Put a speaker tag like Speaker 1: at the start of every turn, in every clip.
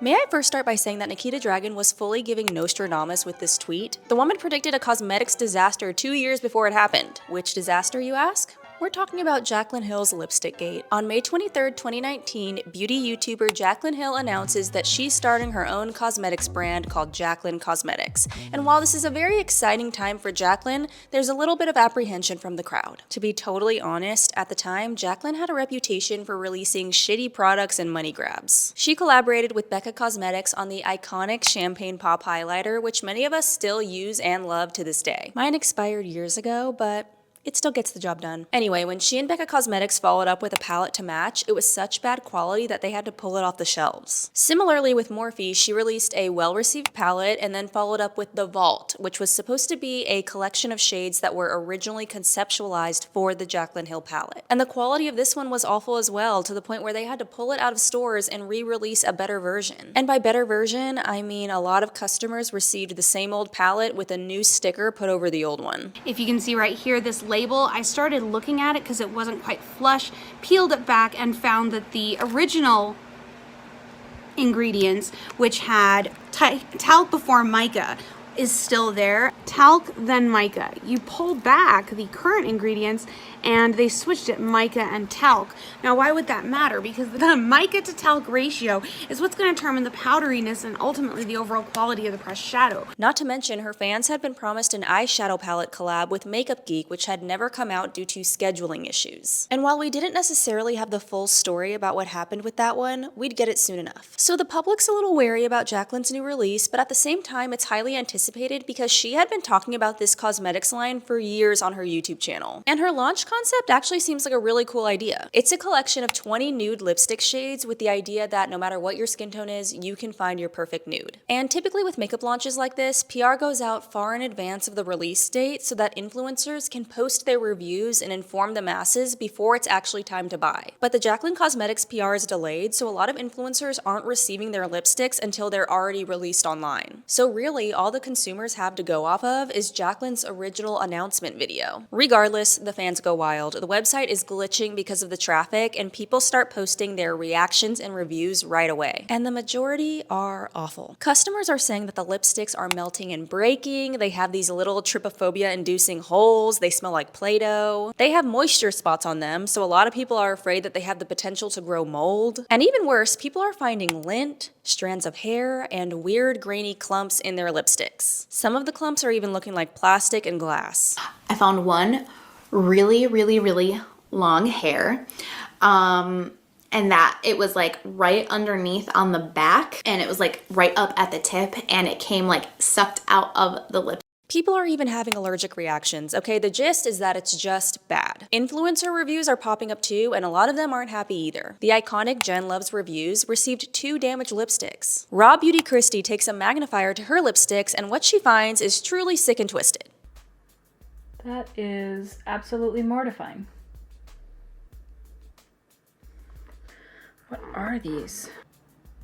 Speaker 1: May I first start by saying that Nikita Dragun was fully giving Nostradamus with this tweet? The woman predicted a cosmetics disaster 2 years before it happened. Which disaster, you ask? We're talking about JACLYN HILL'S Lipstick Gate. On May 23, 2019, beauty YouTuber JACLYN HILL announces that she's starting her own cosmetics brand called JACLYN Cosmetics. And while this is a very exciting time for JACLYN, there's a little bit of apprehension from the crowd. To be totally honest, at the time, JACLYN had a reputation for releasing shitty products and money grabs. She collaborated with Becca Cosmetics on the iconic Champagne Pop highlighter, which many of us still use and love to this day. Mine expired years ago, but it still gets the job done. Anyway, when she and Becca Cosmetics followed up with a palette to match, it was such bad quality that they had to pull it off the shelves. Similarly with Morphe, she released a well-received palette and then followed up with The Vault, which was supposed to be a collection of shades that were originally conceptualized for the JACLYN HILL palette. And the quality of this one was awful as well, to the point where they had to pull it out of stores and re-release a better version. And by better version, I mean a lot of customers received the same old palette with a new sticker put over the old one.
Speaker 2: If you can see right here, this label, I started looking at it because it wasn't quite flush, peeled it back and found that the original ingredients, which had talc before mica, is still there. Talc, then mica. You pull back the current ingredients and they switched it mica and talc. Now why would that matter? Because the mica to talc ratio is what's going to determine the powderiness and ultimately the overall quality of the pressed shadow.
Speaker 1: Not to mention, her fans had been promised an eyeshadow palette collab with Makeup Geek, which had never come out due to scheduling issues. And while we didn't necessarily have the full story about what happened with that one, we'd get it soon enough. So the public's a little wary about JACLYN's new release, but at the same time, it's highly anticipated because she had been talking about this cosmetics line for years on her YouTube channel. And her launch concept actually seems like a really cool idea. It's a collection of 20 nude lipstick shades with the idea that no matter what your skin tone is, you can find your perfect nude. And typically with makeup launches like this, PR goes out far in advance of the release date so that influencers can post their reviews and inform the masses before it's actually time to buy. But the JACLYN Cosmetics PR is delayed, so a lot of influencers aren't receiving their lipsticks until they're already released online. So really, all the consumers have to go off of is JACLYN's original announcement video. Regardless, the fans go wild. The website is glitching because of the traffic, and people start posting their reactions and reviews right away. And the majority are awful. Customers are saying that the lipsticks are melting and breaking, they have these little trypophobia-inducing holes, they smell like Play-Doh, they have moisture spots on them, so a lot of people are afraid that they have the potential to grow mold. And even worse, people are finding lint, strands of hair, and weird grainy clumps in their lipsticks. Some of the clumps are even looking like plastic and glass.
Speaker 3: I found one really long hair, and that it was like right underneath on the back, and it was like right up at the tip, and it came like sucked out of the lip.
Speaker 1: People are even having allergic reactions. Okay, the gist is that it's just bad. Influencer reviews are popping up too, and a lot of them aren't happy either. The iconic Jen Loves Reviews received 2 damaged lipsticks. Raw Beauty Christie takes a magnifier to her lipsticks, and what she finds is truly sick and twisted.
Speaker 4: That is absolutely mortifying. What are these?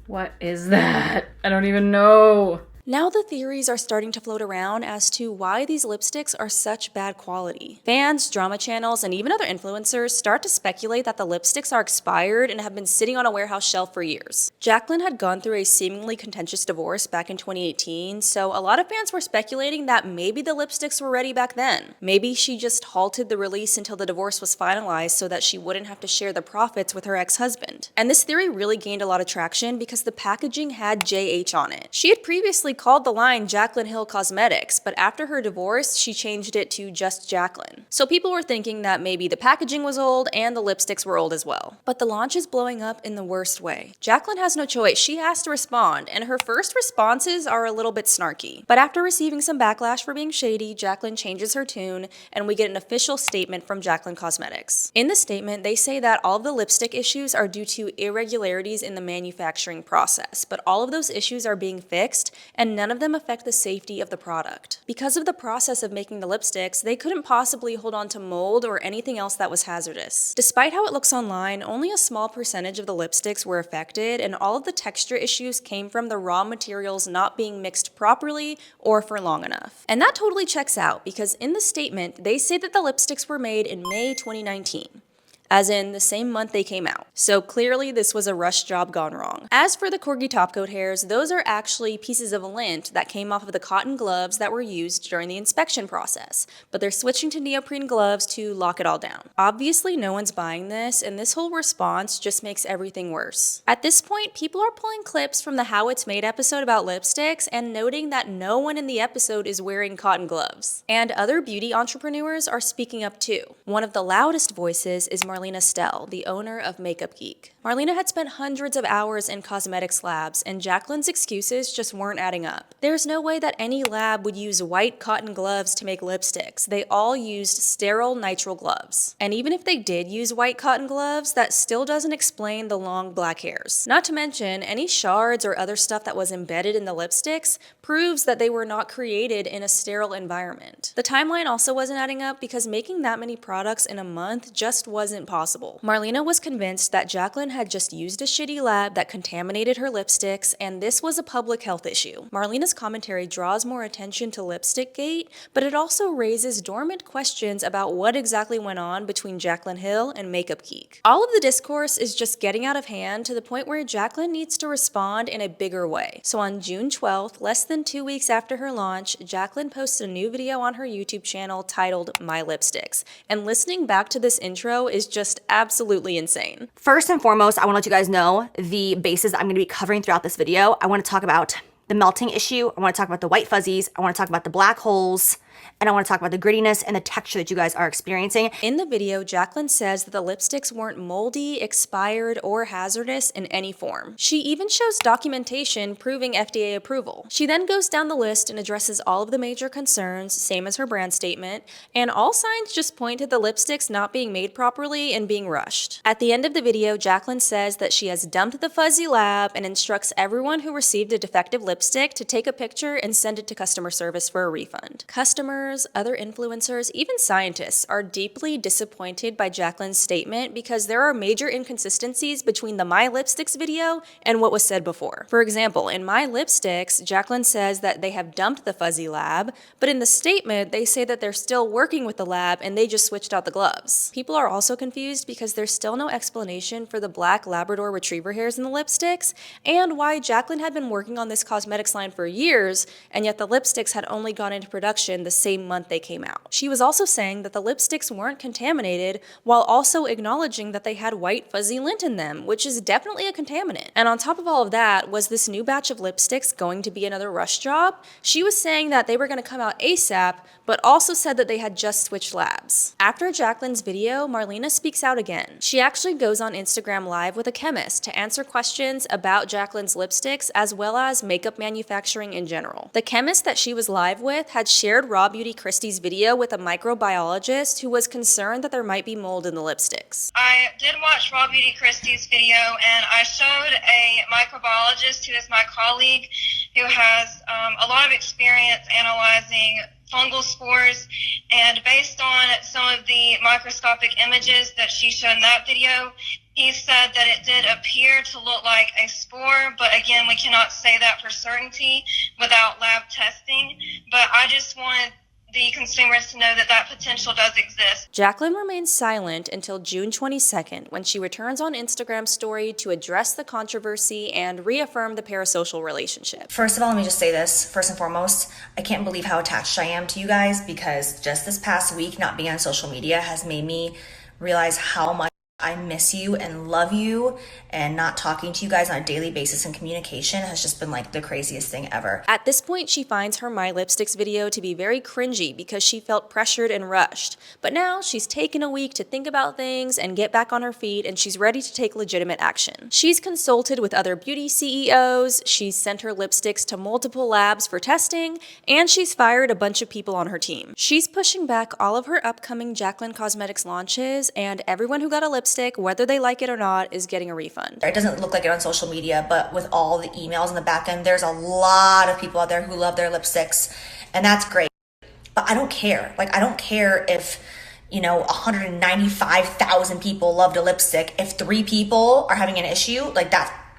Speaker 4: What is that? I don't even know.
Speaker 1: Now the theories are starting to float around as to why these lipsticks are such bad quality. Fans, drama channels, and even other influencers start to speculate that the lipsticks are expired and have been sitting on a warehouse shelf for years. JACLYN had gone through a seemingly contentious divorce back in 2018, so a lot of fans were speculating that maybe the lipsticks were ready back then. Maybe she just halted the release until the divorce was finalized so that she wouldn't have to share the profits with her ex-husband. And this theory really gained a lot of traction because the packaging had JH on it. She had previously called the line JACLYN HILL Cosmetics, but after her divorce, she changed it to just JACLYN. So people were thinking that maybe the packaging was old and the lipsticks were old as well. But the launch is blowing up in the worst way. JACLYN has no choice. She has to respond, and her first responses are a little bit snarky. But after receiving some backlash for being shady, JACLYN changes her tune, and we get an official statement from JACLYN Cosmetics. In the statement, they say that all of the lipstick issues are due to irregularities in the manufacturing process, but all of those issues are being fixed, and none of them affect the safety of the product. Because of the process of making the lipsticks, they couldn't possibly hold on to mold or anything else that was hazardous. Despite how it looks online, only a small percentage of the lipsticks were affected, and all of the texture issues came from the raw materials not being mixed properly or for long enough. And that totally checks out, because in the statement, they say that the lipsticks were made in May 2019. as in the same month they came out. So clearly this was a rush job gone wrong. As for the corgi topcoat hairs, those are actually pieces of lint that came off of the cotton gloves that were used during the inspection process, but they're switching to neoprene gloves to lock it all down. Obviously no one's buying this, and this whole response just makes everything worse. At this point, people are pulling clips from the How It's Made episode about lipsticks and noting that no one in the episode is wearing cotton gloves. And other beauty entrepreneurs are speaking up too. One of the loudest voices is Marlena Stell, the owner of Makeup Geek. Marlena had spent hundreds of hours in cosmetics labs, and JACLYN's excuses just weren't adding up. There's no way that any lab would use white cotton gloves to make lipsticks. They all used sterile nitrile gloves. And even if they did use white cotton gloves, that still doesn't explain the long black hairs. Not to mention, any shards or other stuff that was embedded in the lipsticks proves that they were not created in a sterile environment. The timeline also wasn't adding up because making that many products in a month just wasn't possible. Marlena was convinced that JACLYN had just used a shitty lab that contaminated her lipsticks, and this was a public health issue. Marlena's commentary draws more attention to lipstickgate, but it also raises dormant questions about what exactly went on between JACLYN Hill and Makeup Geek. All of the discourse is just getting out of hand to the point where JACLYN needs to respond in a bigger way. So on June 12th, less than 2 weeks after her launch, JACLYN posted a new video on her YouTube channel titled My Lipsticks, and listening back to this intro is just absolutely insane.
Speaker 5: First and foremost, I want to let you guys know the bases I'm going to be covering throughout this video. I want to talk about the melting issue, I want to talk about the white fuzzies, I want to talk about the black holes, and I want to talk about the grittiness and the texture that you guys are experiencing.
Speaker 1: In the video, JACLYN says that the lipsticks weren't moldy, expired, or hazardous in any form. She even shows documentation proving FDA approval. She then goes down the list and addresses all of the major concerns, same as her brand statement, and all signs just point to the lipsticks not being made properly and being rushed. At the end of the video, JACLYN says that she has dumped the fuzzy lab and instructs everyone who received a defective lipstick to take a picture and send it to customer service for a refund. Customers, other influencers, even scientists are deeply disappointed by JACLYN's statement because there are major inconsistencies between the My Lipsticks video and what was said before. For example, in My Lipsticks, JACLYN says that they have dumped the fuzzy lab, but in the statement, they say that they're still working with the lab and they just switched out the gloves. People are also confused because there's still no explanation for the black Labrador Retriever hairs in the lipsticks and why JACLYN had been working on this cosmetics line for years, and yet the lipsticks had only gone into production the same month they came out. She was also saying that the lipsticks weren't contaminated while also acknowledging that they had white fuzzy lint in them, which is definitely a contaminant. And on top of all of that, was this new batch of lipsticks going to be another rush job? She was saying that they were going to come out ASAP, but also said that they had just switched labs. After JACLYN's video, Marlena speaks out again. She actually goes on Instagram Live with a chemist to answer questions about JACLYN's lipsticks as well as makeup manufacturing in general. The chemist that she was live with had shared Raw Beauty Christie's video with a microbiologist who was concerned that there might be mold in the lipsticks.
Speaker 6: I did watch Raw Beauty Christie's video, and I showed a microbiologist who is my colleague who has a lot of experience analyzing fungal spores, and based on some of the microscopic images that she showed in that video, he said that it did appear to look like a spore, but again, we cannot say that for certainty without lab testing. But I just wanted the consumers to know that that potential does exist.
Speaker 1: JACLYN remains silent until June 22nd, when she returns on Instagram story to address the controversy and reaffirm the parasocial relationship.
Speaker 5: First of all, let me just say this. First and foremost, I can't believe how attached I am to you guys because just this past week, not being on social media has made me realize how much I miss you and love you, and not talking to you guys on a daily basis and communication has just been like the craziest thing ever.
Speaker 1: At this point, she finds her My Lipsticks video to be very cringy because she felt pressured and rushed. But now she's taken a week to think about things and get back on her feet, and she's ready to take legitimate action. She's consulted with other beauty CEOs, she's sent her lipsticks to multiple labs for testing, and she's fired a bunch of people on her team. She's pushing back all of her upcoming JACLYN Cosmetics launches, and everyone who got a lipstick, whether they like it or not, is getting a refund.
Speaker 5: It doesn't look like it on social media, but with all the emails in the back end, there's a lot of people out there who love their lipsticks, and that's great. But I don't care. Like, I don't care if, 195,000 people loved a lipstick. If 3 people are having an issue, like,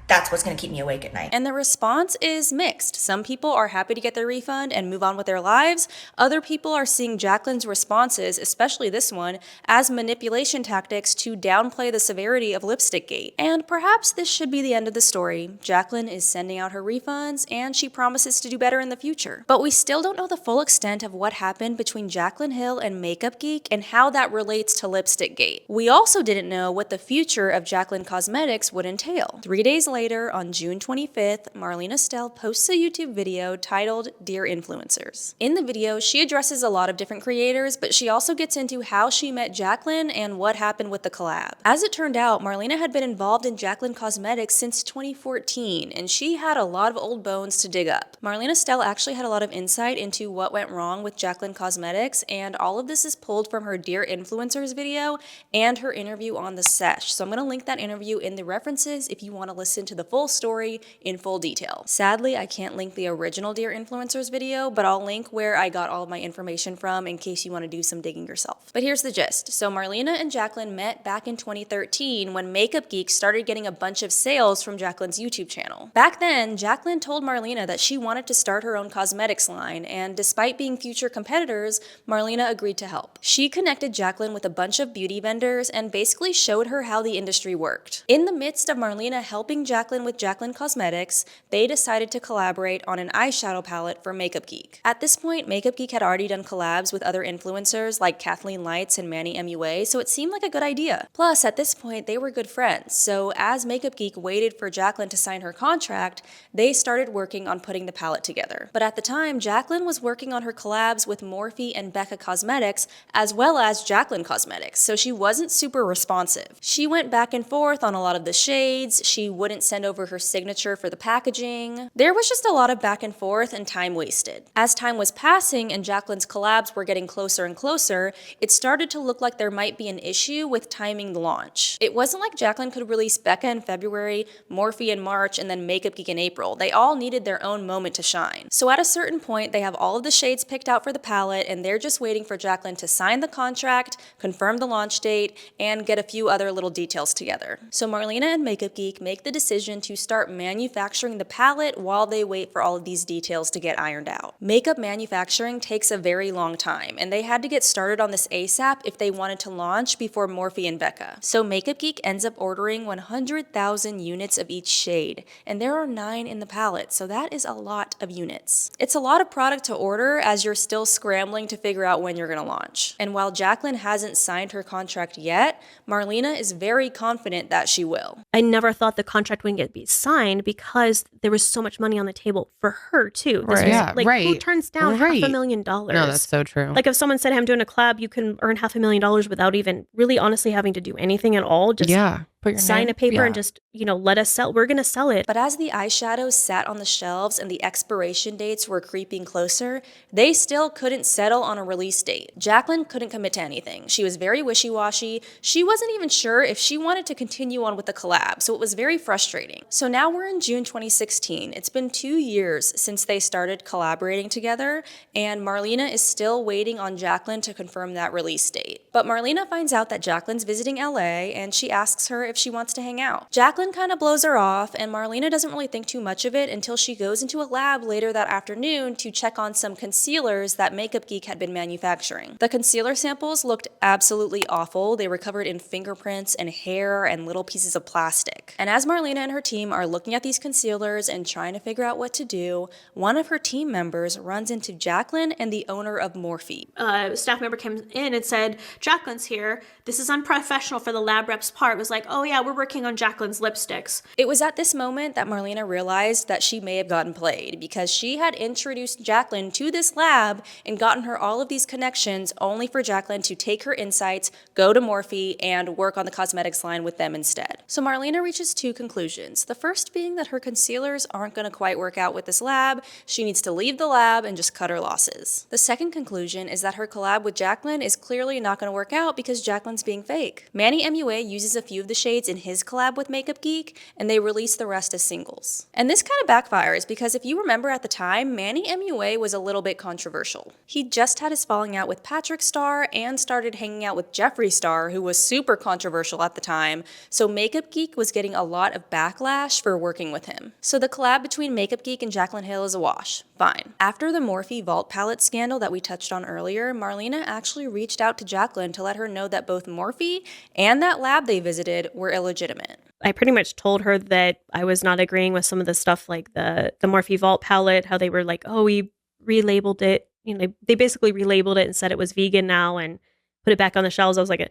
Speaker 5: that's what's going to keep me awake at night.
Speaker 1: And the response is mixed. Some people are happy to get their refund and move on with their lives. Other people are seeing JACLYN's responses, especially this one, as manipulation tactics to downplay the severity of lipstickgate. And perhaps this should be the end of the story. JACLYN is sending out her refunds and she promises to do better in the future. But we still don't know the full extent of what happened between JACLYN Hill and Makeup Geek and how that relates to lipstickgate. We also didn't know what the future of JACLYN Cosmetics would entail. 3 days later, on June 25th, Marlena Stell posts a YouTube video titled Dear Influencers. In the video, she addresses a lot of different creators, but she also gets into how she met JACLYN and what happened with the collab. As it turned out, Marlena had been involved in JACLYN Cosmetics since 2014, and she had a lot of old bones to dig up. Marlena Stell actually had a lot of insight into what went wrong with JACLYN Cosmetics, and all of this is pulled from her Dear Influencers video and her interview on The Sesh. So I'm going to link that interview in the references if you want to listen to the full story in full detail. Sadly, I can't link the original Dear Influencers video, but I'll link where I got all of my information from in case you want to do some digging yourself. But here's the gist. So Marlena and JACLYN met back in 2013 when Makeup Geek started getting a bunch of sales from JACLYN's YouTube channel. Back then, JACLYN told Marlena that she wanted to start her own cosmetics line, and despite being future competitors, Marlena agreed to help. She connected JACLYN with a bunch of beauty vendors and basically showed her how the industry worked. In the midst of Marlena helping JACLYN with JACLYN Cosmetics, they decided to collaborate on an eyeshadow palette for Makeup Geek. At this point, Makeup Geek had already done collabs with other influencers like Kathleen Lights and Manny MUA, so it seemed like a good idea. Plus, at this point, they were good friends, so as Makeup Geek waited for JACLYN to sign her contract, they started working on putting the palette together. But at the time, JACLYN was working on her collabs with Morphe and Becca Cosmetics, as well as JACLYN Cosmetics, so she wasn't super responsive. She went back and forth on a lot of the shades, she wouldn't send over her signature for the packaging. There was just a lot of back and forth and time wasted. As time was passing and JACLYN's collabs were getting closer and closer, it started to look like there might be an issue with timing the launch. It wasn't like JACLYN could release Becca in February, Morphe in March, and then Makeup Geek in April. They all needed their own moment to shine. So at a certain point, they have all of the shades picked out for the palette, and they're just waiting for JACLYN to sign the contract, confirm the launch date, and get a few other little details together. So Marlena and Makeup Geek make the decision to start manufacturing the palette while they wait for all of these details to get ironed out. Makeup manufacturing takes a very long time, and they had to get started on this ASAP if they wanted to launch before Morphe and Becca. So Makeup Geek ends up ordering 100,000 units of each shade, and there are 9 in the palette, so that is a lot of units. It's a lot of product to order as you're still scrambling to figure out when you're going to launch. And while JACLYN hasn't signed her contract yet, Marlena is very confident that she will.
Speaker 7: I never thought the contract wouldn't get be signed because there was so much money on the table for her too. This
Speaker 8: Right.
Speaker 7: was,
Speaker 8: Yeah,
Speaker 7: like, who
Speaker 8: right.
Speaker 7: turns down
Speaker 8: Right.
Speaker 7: $500,000?
Speaker 8: No, that's so true.
Speaker 7: Like if someone said, "Hey, I'm doing a collab, you can earn $500,000 without even really honestly having to do anything at all. Just
Speaker 8: yeah. Put your
Speaker 7: sign
Speaker 8: name-
Speaker 7: a paper
Speaker 8: yeah.
Speaker 7: and just, let us sell. We're going to sell it."
Speaker 1: But as the eyeshadows sat on the shelves and the expiration dates were creeping closer, they still couldn't settle on a release date. JACLYN couldn't commit to anything. She was very wishy-washy. She wasn't even sure if she wanted to continue on with the collab, so it was very frustrating. So now we're in June 2016. It's been 2 years since they started collaborating together, and Marlena is still waiting on JACLYN to confirm that release date. But Marlena finds out that JACLYN's visiting LA, and she asks her if she wants to hang out. JACLYN kind of blows her off, and Marlena doesn't really think too much of it until she goes into a lab later that afternoon to check on some concealers that Makeup Geek had been manufacturing. The concealer samples looked absolutely awful. They were covered in fingerprints and hair and little pieces of plastic. And as Marlena and her team are looking at these concealers and trying to figure out what to do, one of her team members runs into JACLYN and the owner of Morphe.
Speaker 7: A staff member came in and said, "JACLYN's here. This is unprofessional for the lab rep's part." It was like, "Oh yeah, we're working on JACLYN's lipsticks."
Speaker 1: It was at this moment that Marlena realized that she may have gotten played because she had introduced JACLYN to this lab and gotten her all of these connections only for JACLYN to take her insights, go to Morphe, and work on the cosmetics line with them instead. So Marlena reaches 2 conclusions. The first being that her concealers aren't going to quite work out with this lab. She needs to leave the lab and just cut her losses. The second conclusion is that her collab with JACLYN is clearly not going to work out because JACLYN's being fake. Manny MUA uses a few of the shades in his collab with Makeup Geek, and they released the rest as singles. And this kind of backfires because if you remember at the time, Manny MUA was a little bit controversial. He just had his falling out with Patrick Starr and started hanging out with Jeffree Star, who was super controversial at the time, so Makeup Geek was getting a lot of backlash for working with him. So the collab between Makeup Geek and JACLYN Hill is a wash. Fine. After the Morphe Vault palette scandal that we touched on earlier, Marlena actually reached out to JACLYN to let her know that both Morphe and that lab they visited were illegitimate.
Speaker 7: I pretty much told her that I was not agreeing with some of the stuff like the Morphe Vault palette, how they were like, oh, we relabeled it. You know, they basically relabeled it and said it was vegan now and put it back on the shelves. I was like,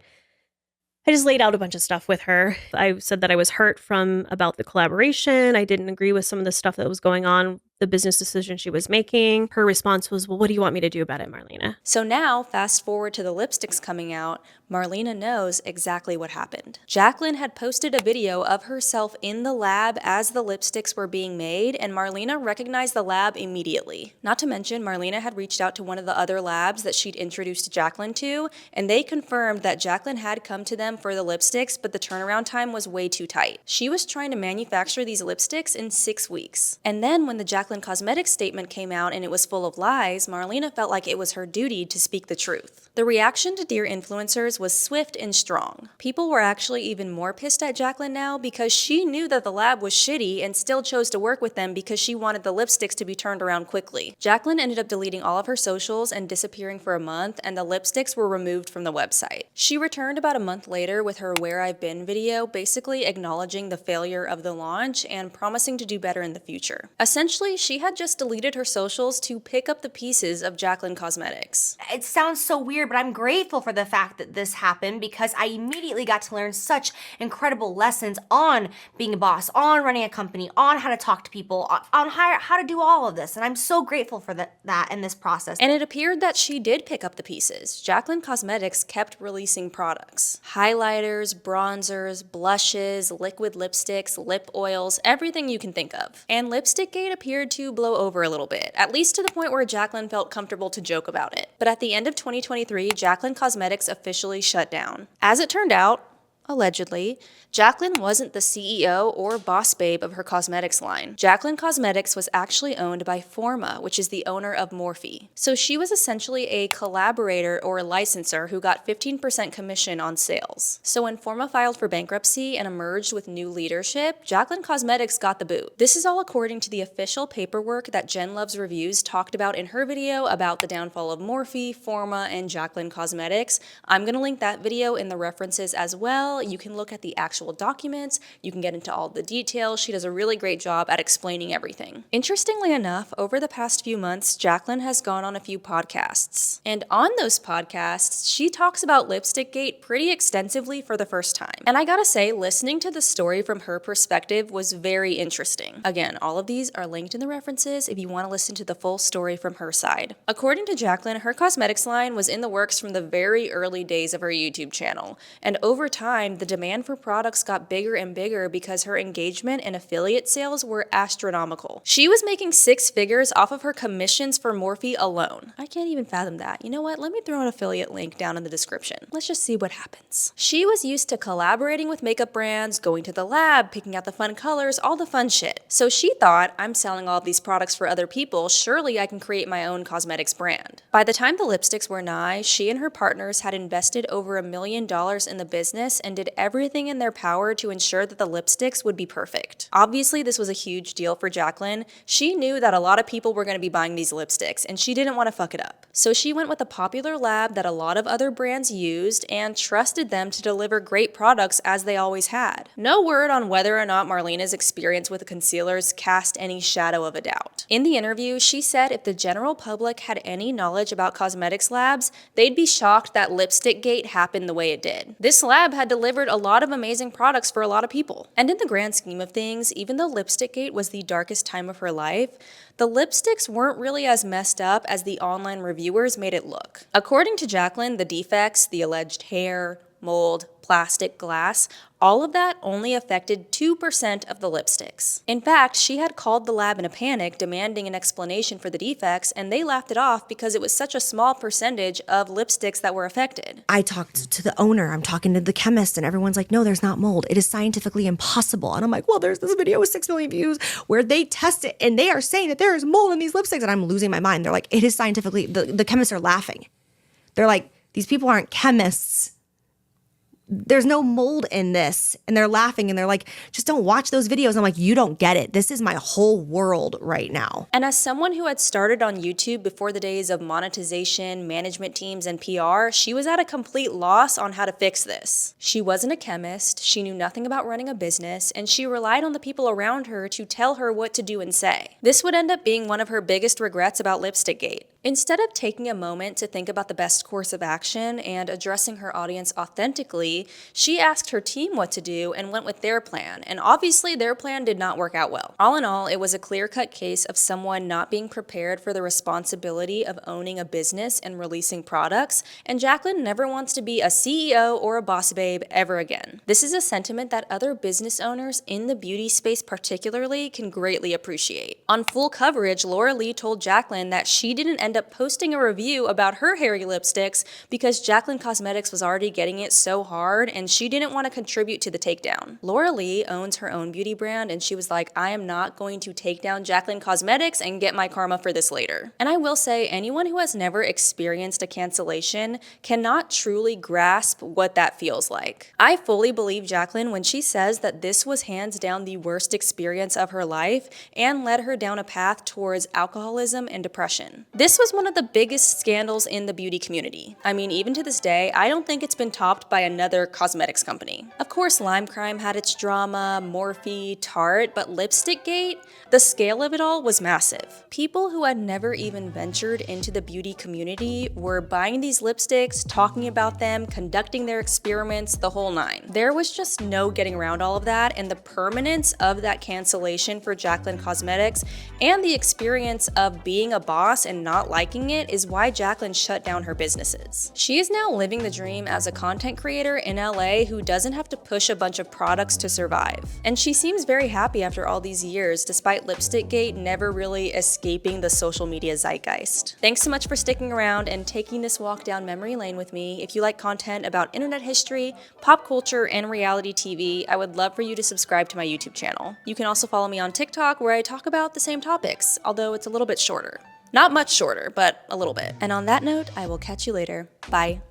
Speaker 7: I just laid out a bunch of stuff with her. I said that I was hurt about the collaboration. I didn't agree with some of the stuff that was going on, the business decision she was making. Her response was, well, what do you want me to do about it, Marlena?
Speaker 1: So now, fast forward to the lipsticks coming out, Marlena knows exactly what happened. JACLYN had posted a video of herself in the lab as the lipsticks were being made, and Marlena recognized the lab immediately. Not to mention, Marlena had reached out to one of the other labs that she'd introduced JACLYN to, and they confirmed that JACLYN had come to them for the lipsticks, but the turnaround time was way too tight. She was trying to manufacture these lipsticks in 6 weeks. And then when the JACLYN Cosmetics statement came out and it was full of lies, Marlena felt like it was her duty to speak the truth. The reaction to Dear Influencers was swift and strong. People were actually even more pissed at JACLYN now because she knew that the lab was shitty and still chose to work with them because she wanted the lipsticks to be turned around quickly. JACLYN ended up deleting all of her socials and disappearing for a month, and the lipsticks were removed from the website. She returned about a month later with her Where I've Been video, basically acknowledging the failure of the launch and promising to do better in the future. Essentially, she had just deleted her socials to pick up the pieces of JACLYN Cosmetics.
Speaker 5: It sounds so weird, but I'm grateful for the fact that this happened because I immediately got to learn such incredible lessons on being a boss, on running a company, on how to talk to people, on how to do all of this. And I'm so grateful for that in this process.
Speaker 1: And it appeared that she did pick up the pieces. JACLYN Cosmetics kept releasing products. Highlighters, bronzers, blushes, liquid lipsticks, lip oils, everything you can think of. And Lipstickgate appeared to blow over a little bit, at least to the point where JACLYN felt comfortable to joke about it. But at the end of 2023, JACLYN Cosmetics officially shut down. As it turned out, allegedly, JACLYN wasn't the CEO or boss babe of her cosmetics line. JACLYN Cosmetics was actually owned by Forma, which is the owner of Morphe. So she was essentially a collaborator or a licensor who got 15% commission on sales. So when Forma filed for bankruptcy and emerged with new leadership, JACLYN Cosmetics got the boot. This is all according to the official paperwork that Jen Loves Reviews talked about in her video about the downfall of Morphe, Forma, and JACLYN Cosmetics. I'm gonna link that video in the references as well. You can look at the actual documents, you can get into all the details. She does a really great job at explaining everything. Interestingly enough, over the past few months, JACLYN has gone on a few podcasts. And on those podcasts, she talks about Lipstickgate pretty extensively for the first time. And I gotta say, listening to the story from her perspective was very interesting. Again, all of these are linked in the references if you want to listen to the full story from her side. According to JACLYN, her cosmetics line was in the works from the very early days of her YouTube channel. And over time, the demand for products got bigger and bigger because her engagement and affiliate sales were astronomical. She was making 6 figures off of her commissions for Morphe alone. I can't even fathom that. You know what? Let me throw an affiliate link down in the description. Let's just see what happens. She was used to collaborating with makeup brands, going to the lab, picking out the fun colors, all the fun shit. So she thought, I'm selling all of these products for other people, surely I can create my own cosmetics brand. By the time the lipsticks were nigh, she and her partners had invested over $1 million in the business and did everything in their power to ensure that the lipsticks would be perfect. Obviously, this was a huge deal for JACLYN. She knew that a lot of people were going to be buying these lipsticks, and she didn't want to fuck it up. So she went with a popular lab that a lot of other brands used and trusted them to deliver great products as they always had. No word on whether or not Marlena's experience with the concealers cast any shadow of a doubt. In the interview, she said if the general public had any knowledge about cosmetics labs, they'd be shocked that Lipstickgate happened the way it did. This lab had delivered a lot of amazing products for a lot of people. And in the grand scheme of things, even though Lipstickgate was the darkest time of her life, the lipsticks weren't really as messed up as the online reviewers made it look. According to JACLYN, the defects, the alleged hair, mold, plastic, glass, all of that only affected 2% of the lipsticks. In fact, she had called the lab in a panic, demanding an explanation for the defects, and they laughed it off because it was such a small percentage of lipsticks that were affected.
Speaker 8: I talked to the owner, I'm talking to the chemist, and everyone's like, no, there's not mold. It is scientifically impossible. And I'm like, well, there's this video with 6 million views where they test it and they are saying that there is mold in these lipsticks. And I'm losing my mind. They're like, it is scientifically, the chemists are laughing. They're like, these people aren't chemists. There's no mold in this. And they're laughing and they're like, just don't watch those videos. I'm like, you don't get it. This is my whole world right now.
Speaker 1: And as someone who had started on YouTube before the days of monetization, management teams, and PR, she was at a complete loss on how to fix this. She wasn't a chemist, she knew nothing about running a business, and she relied on the people around her to tell her what to do and say. This would end up being one of her biggest regrets about lipstickgate. Instead of taking a moment to think about the best course of action and addressing her audience authentically, she asked her team what to do and went with their plan, and obviously their plan did not work out well. All in all, it was a clear-cut case of someone not being prepared for the responsibility of owning a business and releasing products, and JACLYN never wants to be a CEO or a boss babe ever again. This is a sentiment that other business owners in the beauty space particularly can greatly appreciate. On full coverage, Laura Lee told JACLYN that she didn't end up posting a review about her hairy lipsticks because JACLYN Cosmetics was already getting it so hard and she didn't want to contribute to the takedown. Laura Lee owns her own beauty brand and she was like, I am not going to take down JACLYN Cosmetics and get my karma for this later. And I will say, anyone who has never experienced a cancellation cannot truly grasp what that feels like. I fully believe JACLYN when she says that this was hands down the worst experience of her life and led her down a path towards alcoholism and depression. This was one of the biggest scandals in the beauty community. I mean, even to this day, I don't think it's been topped by another cosmetics company. Of course, Lime Crime had its drama, Morphe, Tarte, but Lipstickgate, the scale of it all was massive. People who had never even ventured into the beauty community were buying these lipsticks, talking about them, conducting their experiments, the whole nine. There was just no getting around all of that, and the permanence of that cancellation for JACLYN Cosmetics and the experience of being a boss and not liking it is why JACLYN shut down her businesses. She is now living the dream as a content creator in LA who doesn't have to push a bunch of products to survive. And she seems very happy after all these years, despite Lipstickgate never really escaping the social media zeitgeist. Thanks so much for sticking around and taking this walk down memory lane with me. If you like content about internet history, pop culture, and reality TV, I would love for you to subscribe to my YouTube channel. You can also follow me on TikTok where I talk about the same topics, although it's a little bit shorter. Not much shorter, but a little bit. And on that note, I will catch you later. Bye.